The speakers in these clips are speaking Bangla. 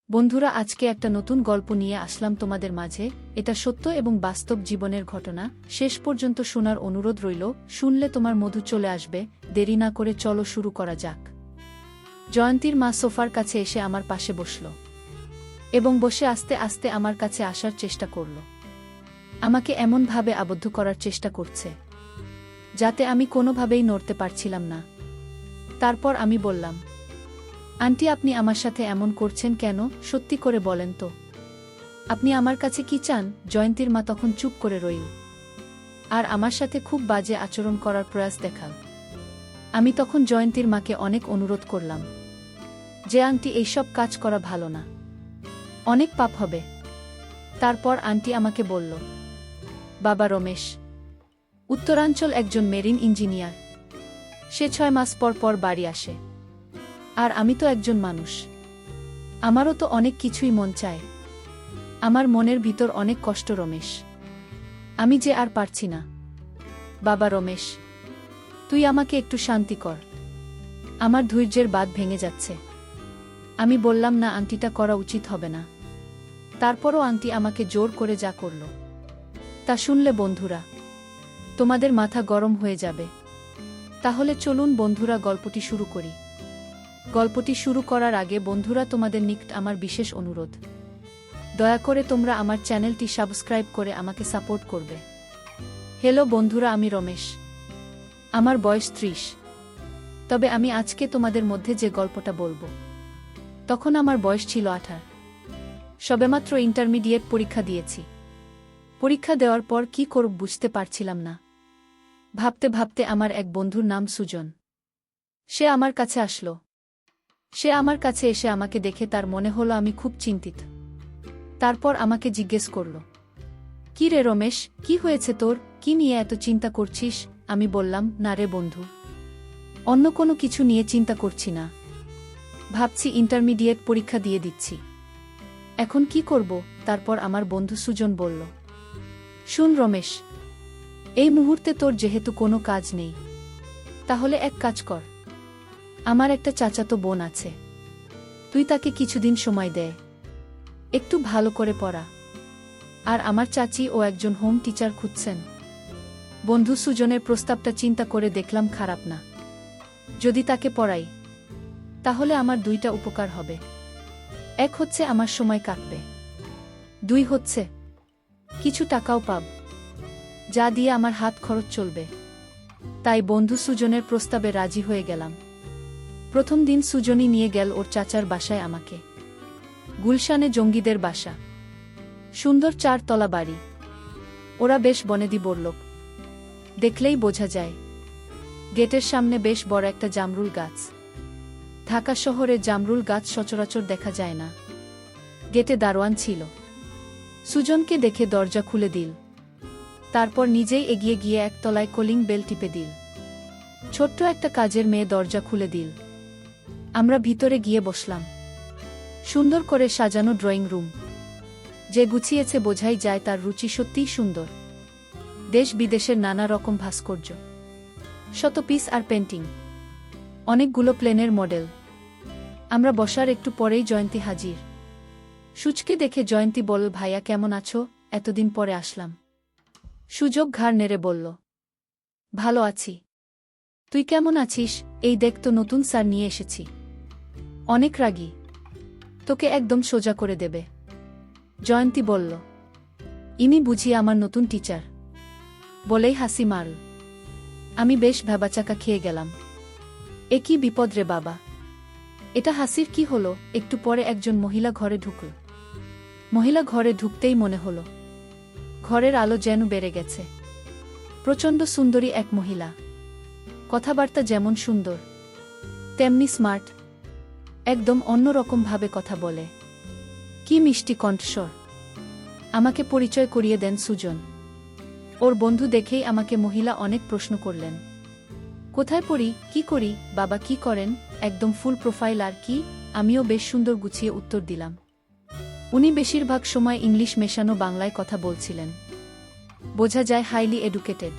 বন্ধুরা, আজকে একটা নতুন গল্প নিয়ে আসলাম তোমাদের মাঝে। এটা সত্য এবং বাস্তব জীবনের ঘটনা। শেষ পর্যন্ত শোনার অনুরোধ রইল। শুনলে তোমার মধু চলে আসবে। দেরি না করে চলো শুরু করা যাক। জয়ন্তীর মা সোফার কাছে এসে আমার পাশে বসল এবং বসে আস্তে আস্তে আমার কাছে আসার চেষ্টা করল। আমাকে এমনভাবে আবদ্ধ করার চেষ্টা করছে যাতে আমি কোনোভাবেই নড়তে পারছিলাম না। তারপর আমি বললাম, আন্টি, আপনি আমার সাথে এমন করছেন কেন? সত্যি করে বলেন তো, আপনি আমার কাছে কি চান? জয়ন্তীর মা তখন চুপ করে রইল আর আমার সাথে খুব বাজে আচরণ করার প্রয়াস দেখাল। আমি তখন জয়ন্তীর মাকে অনেক অনুরোধ করলাম যে, আন্টি, এইসব কাজ করা ভালো না, অনেক পাপ হবে। তারপর আন্টি আমাকে বলল, বাবা রমেশ উত্তরাঞ্চল একজন মেরিন ইঞ্জিনিয়ার। সে 6 মাস পর পর বাড়ি আসে। আর আমি তো একজন মানুষ, আমারও তো অনেক কিছুই মন চায়। আমার মনের ভিতর অনেক কষ্ট রমেশ, আমি যে আর পারছি না। বাবা রমেশ, তুই আমাকে একটু শান্তি কর, আমার ধৈর্যের বাঁধ ভেঙে যাচ্ছে। আমি বললাম, না, আন্টিটা করা উচিত হবে না। তারপরও আন্টি আমাকে জোর করে যা করল তা শুনলে বন্ধুরা তোমাদের মাথা গরম হয়ে যাবে। তাহলে চলুন বন্ধুরা, গল্পটি শুরু করি। গল্পটি শুরু করার আগে বন্ধুরা, তোমাদের নিকট আমার বিশেষ অনুরোধ, দয়া করে তোমরা আমার চ্যানেলটি সাবস্ক্রাইব করে আমাকে সাপোর্ট করবে। হ্যালো বন্ধুরা, আমি রমেশ, আমার বয়স 30। তবে আমি আজকে তোমাদের মধ্যে যে গল্পটা বলবো, তখন আমার বয়স ছিল 18। সবেমাত্র ইন্টারমিডিয়েট পরীক্ষা দিয়েছি। পরীক্ষা দেওয়ার পর কি করব বুঝতে পারছিলাম না। ভাবতে ভাবতে আমার এক বন্ধুর নাম সুজন, সে আমার কাছে আসলো। সে আমার কাছে এসে আমাকে দেখে তার মনে হলো আমি খুব চিন্তিত। তারপর আমাকে জিজ্ঞেস করল, কি রে রমেশ, কি হয়েছে তোর? কি নিয়ে এত চিন্তা করছিস? আমি বললাম, না রে বন্ধু, অন্য কোনো কিছু নিয়ে চিন্তা করছি না। ভাবছি ইন্টারমিডিয়েট পরীক্ষা দিয়ে দিচ্ছি, এখন কি করব? তারপর আমার বন্ধু সুজন বলল, শুন রমেশ, এই মুহূর্তে তোর যেহেতু কোনো কাজ নেই, তাহলে এক কাজ কর। আমার একটা চাচাতো বোন আছে, তুই তাকে কিছুদিন সময় দে, একটু ভালো করে পড়া। আর আমার চাচি ও একজন হোম টিচার খুঁজছেন। বন্ধু সুজনের প্রস্তাবটা চিন্তা করে দেখলাম খারাপ না। যদি তাকে পড়াই তাহলে আমার 2টা উপকার হবে। এক হচ্ছে আমার সময় কাটবে, 2 হচ্ছে কিছু টাকাও পাব, যা দিয়ে আমার হাত খরচ চলবে। তাই বন্ধু সুজনের প্রস্তাবে রাজি হয়ে গেলাম। প্রথম দিন সুজনই নিয়ে গেল ওর চাচার বাসায় আমাকে। গুলশানে জঙ্গিদের বাসা, সুন্দর 4 তলা বাড়ি। ওরা বেশ বনেদি বড়লোক, দেখলেই বোঝা যায়। গেটের সামনে বেশ বড় একটা জামরুল গাছ। ঢাকা শহরে জামরুল গাছ সচরাচর দেখা যায় না। গেটে দারোয়ান ছিল। সুজনকে দেখে দরজা খুলে দিল। তারপর নিজেই এগিয়ে গিয়ে 1 তলায় কলিং বেল টিপে দিল। ছোট্ট একটা কাজের মেয়ে দরজা খুলে দিল। আমরা ভিতরে গিয়ে বসলাম। সুন্দর করে সাজানো ড্রয়িং রুম। যে গুছিয়েছে বোঝাই যায় তার রুচি সত্যিই সুন্দর। দেশ বিদেশের নানা রকম ভাস্কর্য, শতপিস আর পেন্টিং, অনেকগুলো প্লেনের মডেল। আমরা বসার একটু পরেই জয়ন্তী হাজির। সুজকে দেখে জয়ন্তী বলল, ভাইয়া কেমন আছো? এতদিন পরে আসলাম। সুযোগ ঘাড় নেড়ে বলল, ভালো আছি। তুই কেমন আছিস? এই দেখ তো, নতুন স্যার নিয়ে এসেছি। অনেক রাগী, তোকে একদম সোজা করে দেবে। জয়ন্তী বলল, ইনি বুঝি আমার নতুন টিচার? বলেই হাসি মারল। আমি বেশ ভ্যাবাচাকা খেয়ে গেলাম। এ কি বিপদ রে বাবা, এটা হাসির কি হলো? একটু পরে একজন মহিলা ঘরে ঢুকল। মহিলা ঘরে ঢুকতেই মনে হলো ঘরের আলো যেন বেড়ে গেছে। প্রচণ্ড সুন্দরী এক মহিলা, কথাবার্তা যেমন সুন্দর তেমনি স্মার্ট, একদম অন্যরকমভাবে কথা বলে। কি মিষ্টি কণ্ঠস্বর। আমাকে পরিচয় করিয়ে দেন সুজন। ওর বন্ধু দেখেই আমাকে মহিলা অনেক প্রশ্ন করলেন। কোথায় পড়ি, কি করি, বাবা কি করেন, একদম ফুল প্রোফাইল আর কি। আমিও বেশ সুন্দর গুছিয়ে উত্তর দিলাম। উনি বেশিরভাগ সময় ইংলিশ মেশানো বাংলায় কথা বলছিলেন। বোঝা যায় হাইলি এডুকেটেড।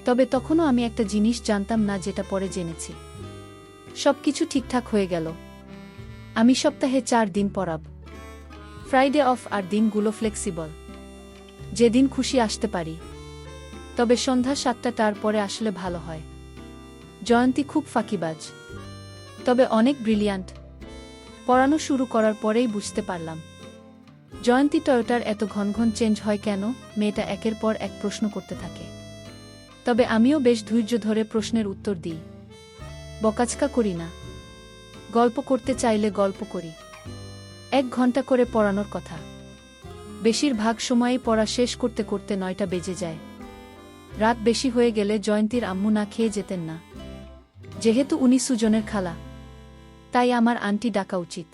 তবে তখনও আমি একটা জিনিস জানতাম না, যেটা পরে জেনেছি। সবকিছু ঠিকঠাক হয়ে গেল। আমি সপ্তাহে 4 দিন পড়াব। ফ্রাইডে অফ আর দিনগুলো ফ্লেক্সিবল, যেদিন খুশি আসতে পারি। তবে সন্ধ্যা 7টার পরে আসলে ভালো হয়। জয়ন্তী খুব ফাঁকিবাজ, তবে অনেক ব্রিলিয়ান্ট। পড়ানো শুরু করার পরেই বুঝতে পারলাম জয়ন্তী টয়োটার এত ঘন ঘন চেঞ্জ হয় কেন। মেয়েটা একের পর এক প্রশ্ন করতে থাকে, তবে আমিও বেশ ধৈর্য ধরে প্রশ্নের উত্তর দিই। বকাচকা করি না, গল্প করতে চাইলে গল্প করি। 1 ঘন্টা করে পড়ানোর কথা। বেশিরভাগ সময়ই পড়া শেষ করতে করতে 9টা বেজে যায়। রাত বেশি হয়ে গেলে জয়ন্তীর আম্মু না খেয়ে যেতেন না। যেহেতু উনি সুজনের খালা, তাই আমার আন্টি ডাকা উচিত।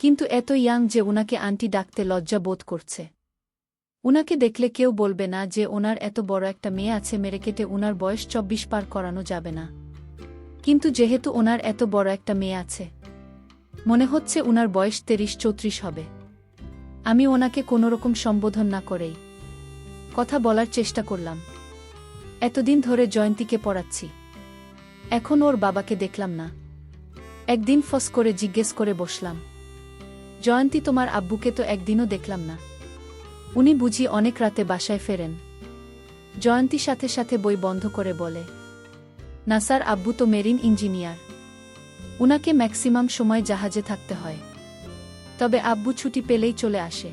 কিন্তু এত ইয়াং যে উনাকে আন্টি ডাকতে লজ্জা বোধ করছে। উনাকে দেখলে কেউ বলবে না যে ওনার এত বড় একটা মেয়ে আছে, মেরে কেটে উনার বয়স 24 পার করানো যাবে না। কিন্তু যেহেতু ওনার এত বড় একটা মেয়ে আছে, মনে হচ্ছে উনার বয়স 33-34 হবে। আমি ওনাকে কোনোরকম সম্বোধন না করেই কথা বলার চেষ্টা করলাম। এতদিন ধরে জয়ন্তীকে পড়াচ্ছি, এখন ওর বাবাকে দেখলাম না। একদিন ফস করে জিজ্ঞেস করে বসলাম, জয়ন্তী তোমার আব্বুকে তো একদিনও দেখলাম না। উনি বুঝি অনেক রাতে বাসায় ফেরেন? জয়ন্তী সাথে সাথে বই বন্ধ করে বলে, না স্যার, আব্বু তো মেরিন ইঞ্জিনিয়ার, উনাকে ম্যাক্সিমাম সময় জাহাজে থাকতে হয়। তবে আব্বু ছুটি পেলেই চলে আসে।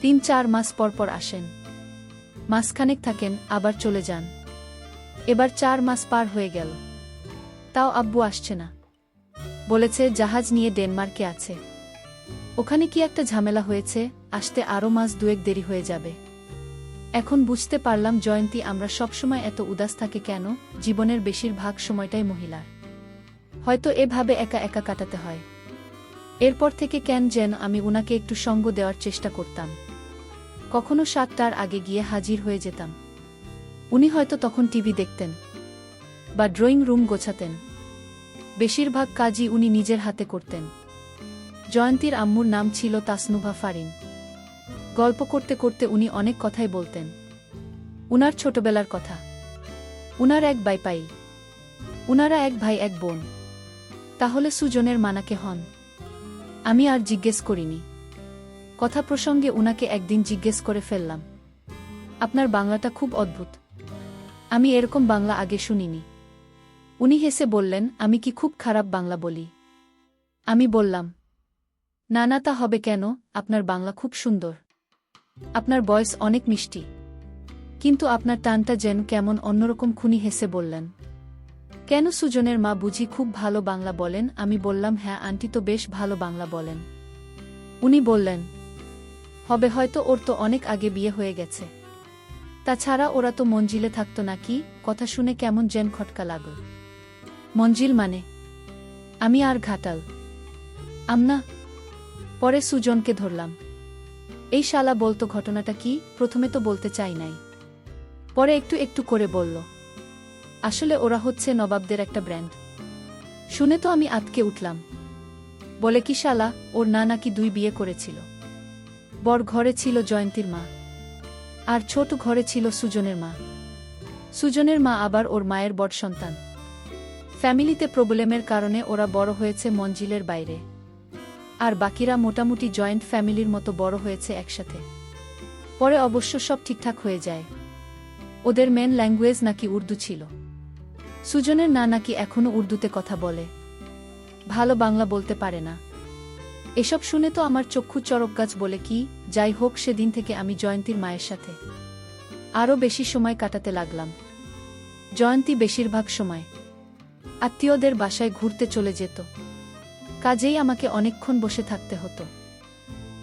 3-4 মাস পর পর আসেন, মাসখানেক থাকেন, আবার চলে যান। এবার 4 মাস পার হয়ে গেল, তাও আব্বু আসছে না। বলেছে জাহাজ নিয়ে ডেনমার্কে আছে, ওখানে কি একটা ঝামেলা হয়েছে, আসতে আরও মাস 2-1 দেরি হয়ে যাবে। এখন বুঝতে পারলাম জয়ন্তী আমরা সবসময় এত উদাস থাকে কেন। জীবনের বেশিরভাগ সময়টাই মহিলার হয়তো এভাবে একা একা কাটাতে হয়। এরপর থেকে কেন যেন আমি উনাকে একটু সঙ্গ দেওয়ার চেষ্টা করতাম। কখনো 7টার আগে গিয়ে হাজির হয়ে যেতাম। উনি হয়তো তখন টিভি দেখতেন বা ড্রয়িং রুম গোছাতেন। বেশিরভাগ কাজই উনি নিজের হাতে করতেন। জয়ন্তীর আম্মুর নাম ছিল তাসনুভা ফারিন। গল্প করতে করতে উনি অনেক কথাই বলতেন। উনার ছোটবেলার কথা, উনার এক বাইপাই, উনারা 1 ভাই 1 বোন। তাহলে সুজনের মানাকে হন? আমি আর জিজ্ঞেস করিনি। কথা প্রসঙ্গে উনাকে একদিন জিজ্ঞেস করে ফেললাম, আপনার বাংলাটা খুব অদ্ভুত, আমি এরকম বাংলা আগে শুনিনি। উনি হেসে বললেন, আমি কি খুব খারাপ বাংলা বলি? আমি বললাম, না না, তা হবে কেন, আপনার বাংলা খুব সুন্দর, আপনার ভয়েস অনেক মিষ্টি, কিন্তু আপনার টানটা যেন কেমন অন্যরকম। খুনি হেসে বললেন, কেন, সুজনের মা বুঝি খুব ভালো বাংলা বলেন? আমি বললাম, হ্যাঁ আন্টি তো বেশ ভালো বাংলা বলেন। উনি বললেন, হবে হয়তো, ওর তো অনেক আগে বিয়ে হয়ে গেছে। তাছাড়া ওরা তো মঞ্জিলে থাকতো নাকি? কথা শুনে কেমন যেন খটকা লাগল। মঞ্জিল মানে? আমি আর ঘাটাল আমনা। পরে সুজনকে ধরলাম, এই শালা বলতো ঘটনাটা কি। প্রথমে তো বলতে চাই নাই, পরে একটু একটু করে বলল, আসলে ওরা হচ্ছে নবাবদের একটা ব্র্যান্ড। শুনে তো আমি আতকে উঠলাম। বলে কি শালা, ওর না নাকি 2 বিয়ে করেছিল। বড় ঘরে ছিল জয়ন্তীর মা, আর ছোট ঘরে ছিল সুজনের মা। সুজনের মা আবার ওর মায়ের বড় সন্তান। ফ্যামিলিতে প্রবলেমের কারণে ওরা বড় হয়েছে মঞ্জিলের বাইরে, আর বাকিরা মোটামুটি জয়েন্ট ফ্যামিলির মতো বড় হয়েছে একসাথে। পরে অবশ্য সব ঠিকঠাক হয়ে যায়। ওদের মেন ল্যাঙ্গুয়েজ নাকি উর্দু ছিল। সুজনের না নাকি এখনও উর্দুতে কথা বলে, ভালো বাংলা বলতে পারে না। এসব শুনে তো আমার চক্ষু চড়ক গাছ। বলে কি, যাই হোক, সেদিন থেকে আমি জয়ন্তীর মায়ের সাথে আরও বেশি সময় কাটাতে লাগলাম। জয়ন্তী বেশিরভাগ সময় আত্মীয়দের বাসায় ঘুরতে চলে যেত, কাজেই আমাকে অনেকক্ষণ বসে থাকতে হতো।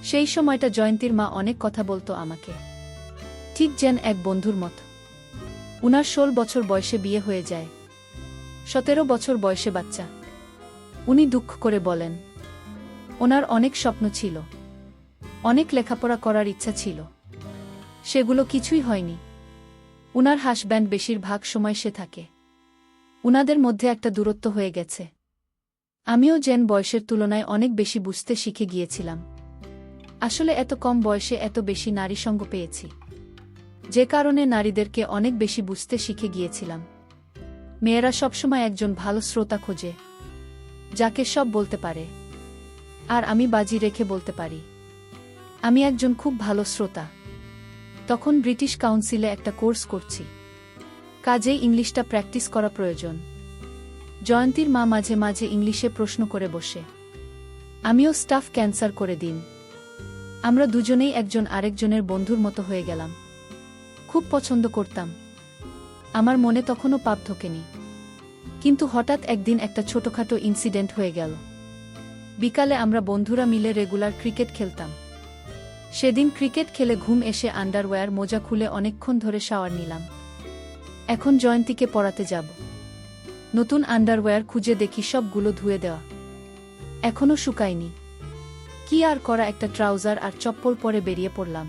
সেই সময়টা জয়ন্তীর মা অনেক কথা বলতো আমাকে, ঠিক যেন এক বন্ধুর মতো। উনার 16 বছর বয়সে বিয়ে হয়ে যায়, 17 বছর বয়সে বাচ্চা। উনি দুঃখ করে বলেন, ওনার অনেক স্বপ্ন ছিল, অনেক লেখাপড়া করার ইচ্ছা ছিল, সেগুলো কিছুই হয়নি। উনার হাসব্যান্ড বেশিরভাগ সময় সে থাকে। উনাদের মধ্যে একটা দূরত্ব হয়ে গেছে। আমিও যেন বয়সের তুলনায় অনেক বেশি বুঝতে শিখে গিয়েছিলাম। আসলে এত কম বয়সে এত বেশি নারী সঙ্গ পেয়েছি, যে কারণে নারীদেরকে অনেক বেশি বুঝতে শিখে গিয়েছিলাম। মেয়েরা সবসময় একজন ভালো শ্রোতা খোঁজে, যাকে সব বলতে পারে। আর আমি বাজি রেখে বলতে পারি আমি একজন খুব ভালো শ্রোতা। তখন ব্রিটিশ কাউন্সিলে একটা কোর্স করছি, কাজেই ইংলিশটা প্র্যাকটিস করা প্রয়োজন। জয়ন্তীর মা মাঝে মাঝে ইংলিশে প্রশ্ন করে বসে। আমিও স্টাফ ক্যান্সার করে দিন। আমরা দুজনেই একজন আরেকজনের বন্ধুর মতো হয়ে গেলাম। খুব পছন্দ করতাম। আমার মনে তখনও পাপ ঢোকেনি। কিন্তু হঠাৎ একদিন একটা ছোটখাটো ইনসিডেন্ট হয়ে গেল। বিকালে আমরা বন্ধুরা মিলে রেগুলার ক্রিকেট খেলতাম। সেদিন ক্রিকেট খেলে ঘুম এসে আন্ডারওয়্যার মোজা খুলে অনেকক্ষণ ধরে শাওয়ার নিলাম। এখন জয়ন্তীকে পড়াতে যাব। নতুন আন্ডারওয়্যার খুঁজে দেখি সবগুলো ধুয়ে দেওয়া, এখনও শুকায়নি। কি আর করা, একটা ট্রাউজার আর চপ্পল পরে বেরিয়ে পড়লাম।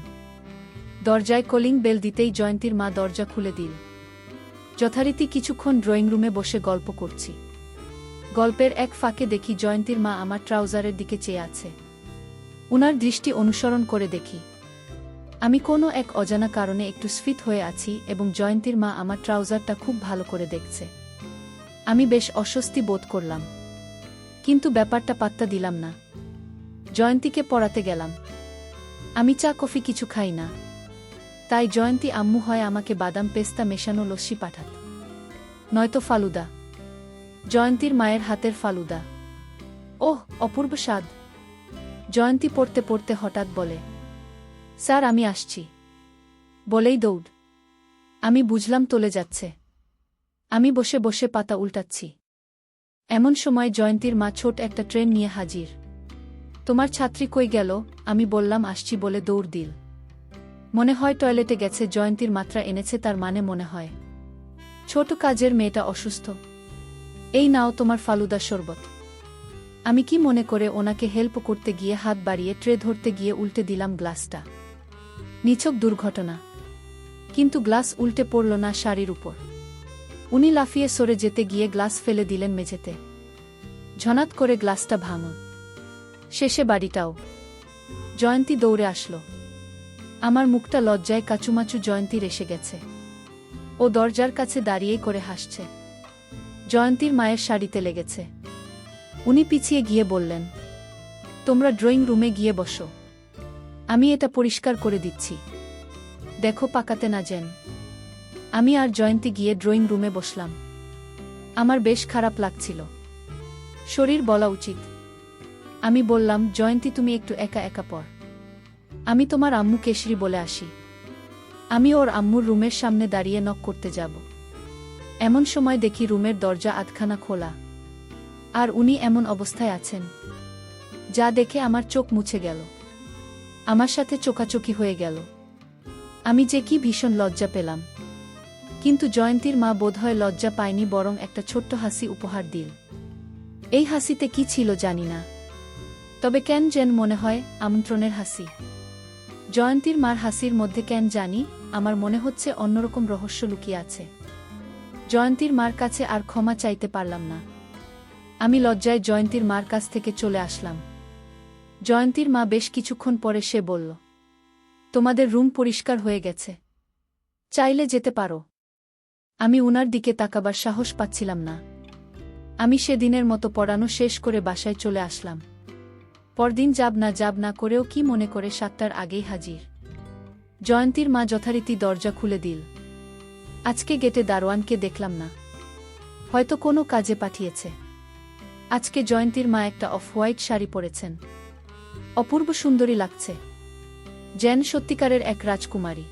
দরজায় কলিং বেল দিতেই জয়ন্তীর মা দরজা খুলে দিল। যথারীতি কিছুক্ষণ ড্রয়িং রুমে বসে গল্প করছি। গল্পের এক ফাঁকে দেখি জয়ন্তীর মা আমার ট্রাউজারের দিকে চেয়ে আছে। উনার দৃষ্টি অনুসরণ করে দেখি আমি কোনো এক অজানা কারণে একটু স্ফীত হয়ে আছি এবং জয়ন্তীর মা আমার ট্রাউজারটা খুব ভালো করে দেখছে। আমি বেশ অস্বস্তি বোধ করলাম, কিন্তু ব্যাপারটা পাত্তা দিলাম না। জয়ন্তীকে পড়াতে গেলাম। আমি চা কফি কিছু খাই না, তাই জয়ন্তী আম্মু হয় আমাকে বাদাম পেস্তা মেশানো লস্যি পাঠাত, নয়তো ফালুদা। জয়ন্তীর মায়ের হাতের ফালুদা, ওহ অপূর্ব স্বাদ। জয়ন্তী পড়তে পড়তে হঠাৎ বলে, স্যার আমি আসছি, বলেই দৌড়। আমি বুঝলাম চলে যাচ্ছে। আমি বসে বসে পাতা উল্টাচ্ছি। এমন সময় জয়ন্তীর মা ছোট একটা ট্রেন নিয়ে হাজির। তোমার ছাত্রী কই গেল? আমি বললাম আসছি বলে দৌড় দিল। মনে হয় টয়লেটে গেছে। জয়ন্তীর মাত্রা এনেছে, তার মানে মনে হয় ছোট কাজের মেয়েটা অসুস্থ। এই নাও তোমার ফালুদা শরবত। আমি কি মনে করে ওনাকে হেল্প করতে গিয়ে হাত বাড়িয়ে ট্রে ধরতে গিয়ে উল্টে দিলাম গ্লাসটা। নিছক দুর্ঘটনা, কিন্তু গ্লাস উল্টে পড়ল না শাড়ির উপর। উনি লাফিয়ে সরে যেতে গিয়ে গ্লাস ফেলে দিলেন মেঝেতে। ঝনাত করে গ্লাসটা ভাঙল, শেষে বাড়িটাও। জয়ন্তী দৌড়ে আসলো। আমার মুখটা লজ্জায় কাচুমাচু। জয়ন্তীর এসে গেছে। ও দরজার কাছে দাঁড়িয়েই করে হাসছে। জয়ন্তীর মায়ের শাড়িতে লেগেছে। উনি পিছিয়ে গিয়ে বললেন, তোমরা ড্রয়িং রুমে গিয়ে বসো, আমি এটা পরিষ্কার করে দিচ্ছি, দেখো পাকাতে না যেন। আমি আর জয়ন্তী গিয়ে ড্রয়িং রুমে বসলাম। আমার বেশ খারাপ লাগছিল, শরীর বলা উচিত। আমি বললাম, জয়ন্তী তুমি একটু একা একা পড়, আমি তোমার আম্মু কেশরী বলে আসি। আমি ওর আম্মুর রুমের সামনে দাঁড়িয়ে নক করতে যাব। এমন সময় দেখি রুমের দরজা আধখানা খোলা, আর উনি এমন অবস্থায় আছেন যা দেখে আমার চোখ মুছে গেল। আমার সাথে চোখাচোখি হয়ে গেল। আমি যে কি ভীষণ লজ্জা পেলাম। কিন্তু জয়ন্তীর মা বোধহয় লজ্জা পায়নি, বরং একটা ছোট্ট হাসি উপহার দিল। এই হাসিতে কি ছিল জানি না, তবে কেন যেন মনে হয় আমন্ত্রণের হাসি। জয়ন্তীর মার হাসির মধ্যে কেন জানি আমার মনে হচ্ছে অন্যরকম রহস্য লুকিয়ে আছে। জয়ন্তীর মার কাছে আর ক্ষমা চাইতে পারলাম না। আমি লজ্জায় জয়ন্তীর মার কাছ থেকে চলে আসলাম। জয়ন্তীর মা বেশ কিছুক্ষণ পরে সে বলল, তোমাদের রুম পরিষ্কার হয়ে গেছে, চাইলে যেতে পারো। আমি উনার দিকে তাকাবার সাহস পাচ্ছিলাম না। আমি সেদিনের মতো পড়ানো শেষ করে বাসায় চলে আসলাম। পরদিন যাব না করেও কি মনে করে 7টার আগেই হাজির। জয়ন্তীর মা যথারীতি দরজা খুলে দিল। আজকে গেটে দারোয়ানকে দেখলাম না, হয়তো কোনো কাজে পাঠিয়েছে। আজকে জয়ন্তীর মা একটা অফ হোয়াইট শাড়ি পরেছেন, অপূর্ব সুন্দরী লাগছে, যেন সত্যিকারের এক রাজকুমারী।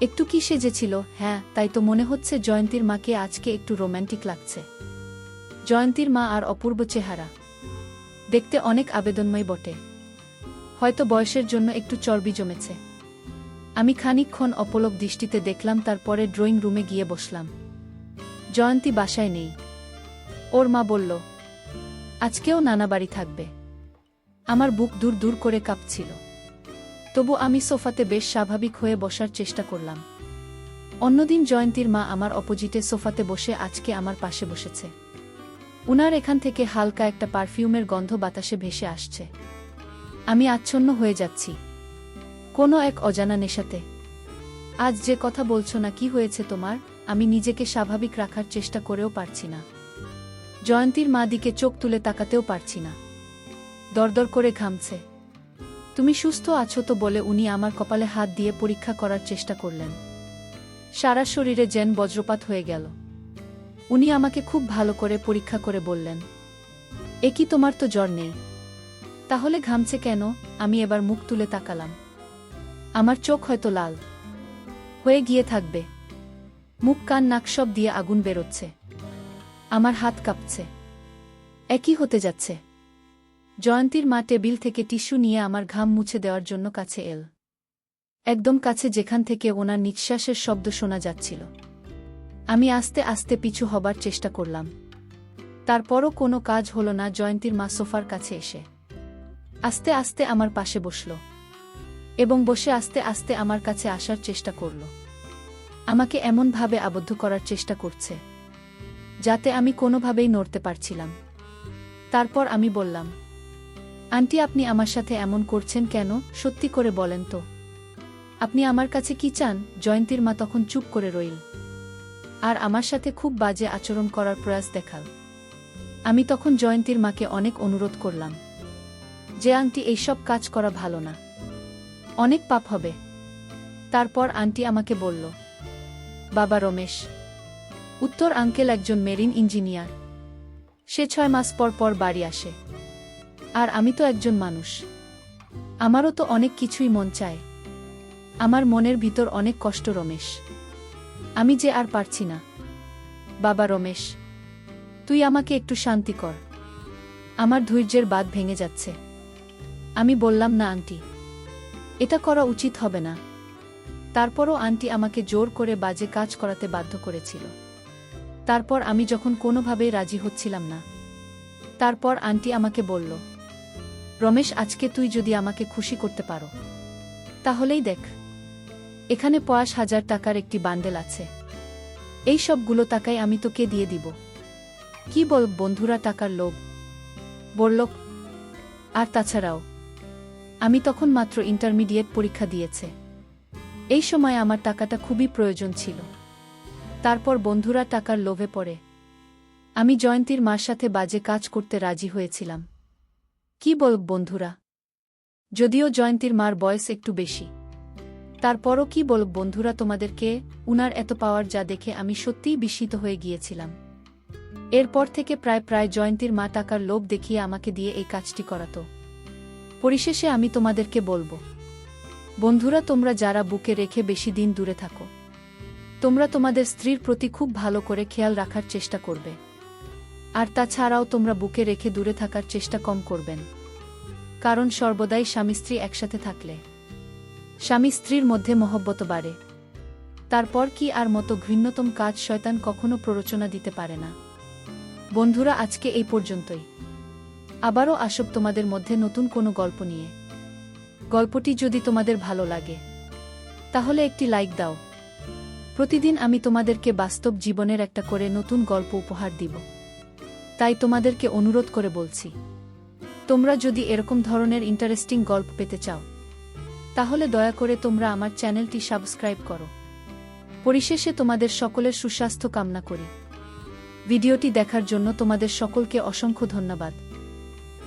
একটু কি সেজেছিল? হ্যাঁ, তাই তো মনে হচ্ছে জয়ন্তীর মাকে আজকে একটু রোম্যান্টিক লাগছে। জয়ন্তীর মা আর অপূর্ব চেহারা, দেখতে অনেক আবেদনময় বটে, হয়তো বয়সের জন্য একটু চর্বি জমেছে। আমি খানিকক্ষণ অপলক দৃষ্টিতে দেখলাম, তারপরে ড্রয়িং রুমে গিয়ে বসলাম। জয়ন্তী বাসায় নেই। ওর মা বলল, আজকেও নানা বাড়ি থাকবে। আমার বুক দূর দূর করে কাঁপছিল, তবু আমি সোফাতে বেশ স্বাভাবিক হয়ে বসার চেষ্টা করলাম। অন্যদিন জয়ন্তীর মা আমার অপোজিটে সোফাতে বসে, আজকে আমার পাশে বসেছে। উনার এখান থেকে হালকা একটা পারফিউমের গন্ধ বাতাসে ভেসে আসছে। আমি আচ্ছন্ন হয়ে যাচ্ছি কোনো এক অজানা নেশাতে। আজ যে কথা বলছো না, কি হয়েছে তোমার? আমি নিজেকে স্বাভাবিক রাখার চেষ্টা করেও পারছি না। জয়ন্তীর মা দিকে চোখ তুলে তাকাতেও পারছি না। দরদর করে ঘামছে। তুমি সুস্থ আছো তো বলে উনি আমার কপালে হাত দিয়ে পরীক্ষা করার চেষ্টা করলেন। সারা শরীরে যেন বজ্রপাত হয়ে গেল। উনি আমাকে খুব ভালো করে পরীক্ষা করে বললেন, এ কি, তোমার তো জ্বর নেই, তাহলে ঘামছে কেন? আমি এবার মুখ তুলে তাকালাম। আমার চোখ হয়তো লাল হয়ে গিয়ে থাকবে, মুখ কান নাক সব দিয়ে আগুন বেরোচ্ছে, আমার হাত কাঁপছে। একই হতে যাচ্ছে। জয়ন্তীর মা টেবিল থেকে টিস্যু নিয়ে আমার ঘাম মুছে দেওয়ার জন্য কাছে এল, একদম কাছে, যেখান থেকে ওনার নিঃশ্বাসের শব্দ শোনা যাচ্ছিল। আমি আস্তে আস্তে পিছু হবার চেষ্টা করলাম, তারপরও কোনো কাজ হলো না। জয়ন্তীর মা সোফার কাছে এসে আস্তে আস্তে আমার পাশে বসল এবং বসে আস্তে আস্তে আমার কাছে আসার চেষ্টা করল। আমাকে এমনভাবে আবদ্ধ করার চেষ্টা করছে যাতে আমি কোনোভাবেই নড়তে পারছিলাম। তারপর আমি বললাম, আন্টি, আপনি আমার সাথে এমন করছেন কেন? সত্যি করে বলেন তো, আপনি আমার কাছে কি চান? জয়ন্তীর মা তখন চুপ করে রইল আর আমার সাথে খুব বাজে আচরণ করার প্রয়াস দেখাল। আমি তখন জয়ন্তীর মাকে অনেক অনুরোধ করলাম যে, আন্টি, এইসব কাজ করা ভালো না, অনেক পাপ হবে। তারপর আন্টি আমাকে বলল, বাবা রমেশ, উত্তর আঙ্কেল একজন মেরিন ইঞ্জিনিয়ার, সে 6 মাস পর পর বাড়ি আসে। আর আমি তো একজন মানুষ, আমারও তো অনেক কিছুই মন চায়। আমার মনের ভিতর অনেক কষ্ট রমেশ, আমি যে আর পারছি না। বাবা রমেশ, তুই আমাকে একটু শান্তি কর, আমার ধৈর্যের বাঁধ ভেঙে যাচ্ছে। আমি বললাম, না আন্টি, এটা করা উচিত হবে না। তারপরও আন্টি আমাকে জোর করে বাজে কাজ করাতে বাধ্য করেছিল। তারপর আমি যখন কোনোভাবেই রাজি হচ্ছিলাম না, তারপর আন্টি আমাকে বলল, রমেশ, আজকে তুই যদি আমাকে খুশি করতে পারো তাহলেই দেখ, এখানে 50,000 টাকার একটি বান্ডেল আছে, এই সবগুলো টাকাই আমি তোকে দিয়ে দিব। কি বল বন্ধুরা, টাকার লোভ বলল। আর তাছাড়াও আমি তখন মাত্র ইন্টারমিডিয়েট পরীক্ষা দিয়েছে, এই সময় আমার টাকাটা খুবই প্রয়োজন ছিল। তারপর বন্ধুরা টাকার লোভে পড়ে আমি জয়ন্তীর মার সাথে বাজে কাজ করতে রাজি হয়েছিলাম। কি বল বন্ধুরা, যদিও জয়ন্তীর মার বয়স একটু বেশি, তারপরও কি বল বন্ধুরা তোমাদেরকে, উনার এত পাওয়ার যা দেখে আমি সত্যিই বিস্মিত হয়ে গিয়েছিলাম। এরপর থেকে প্রায় জয়ন্তীর মা টাকার লোভ দেখিয়ে আমাকে দিয়ে এই কাজটি করাতো। পরিশেষে আমি তোমাদেরকে বলবো, বন্ধুরা, তোমরা যারা বুকে রেখে বেশি দিন দূরে থাকো, তোমরা তোমাদের স্ত্রীর প্রতি খুব ভালো করে খেয়াল রাখার চেষ্টা করবে। আর তাছাড়াও তোমরা বুকে রেখে দূরে থাকার চেষ্টা কম করবেন, কারণ সর্বদাই স্বামী স্ত্রী একসাথে থাকলে স্বামী স্ত্রীর মধ্যে মহব্বত বাড়ে। তারপর কি আর মতো ঘৃণ্যতম কাজ শয়তান কখনো প্ররোচনা দিতে পারে না। বন্ধুরা, আজকে এই পর্যন্তই। আবারও আসব তোমাদের মধ্যে নতুন কোনো গল্প নিয়ে। গল্পটি যদি তোমাদের ভালো লাগে তাহলে একটি লাইক দাও। প্রতিদিন আমি তোমাদেরকে বাস্তব জীবনের একটা করে নতুন গল্প উপহার দিব, তাই তোমাদেরকে অনুরোধ করে বলছি, তোমরা যদি এরকম ধরনের ইন্টারেস্টিং গল্প পেতে চাও তাহলে দয়া করে তোমরা আমার চ্যানেলটি সাবস্ক্রাইব করো। পরিশেষে তোমাদের সকলের সুস্বাস্থ্য কামনা করি। ভিডিওটি দেখার জন্য তোমাদের সকলকে অসংখ্য ধন্যবাদ।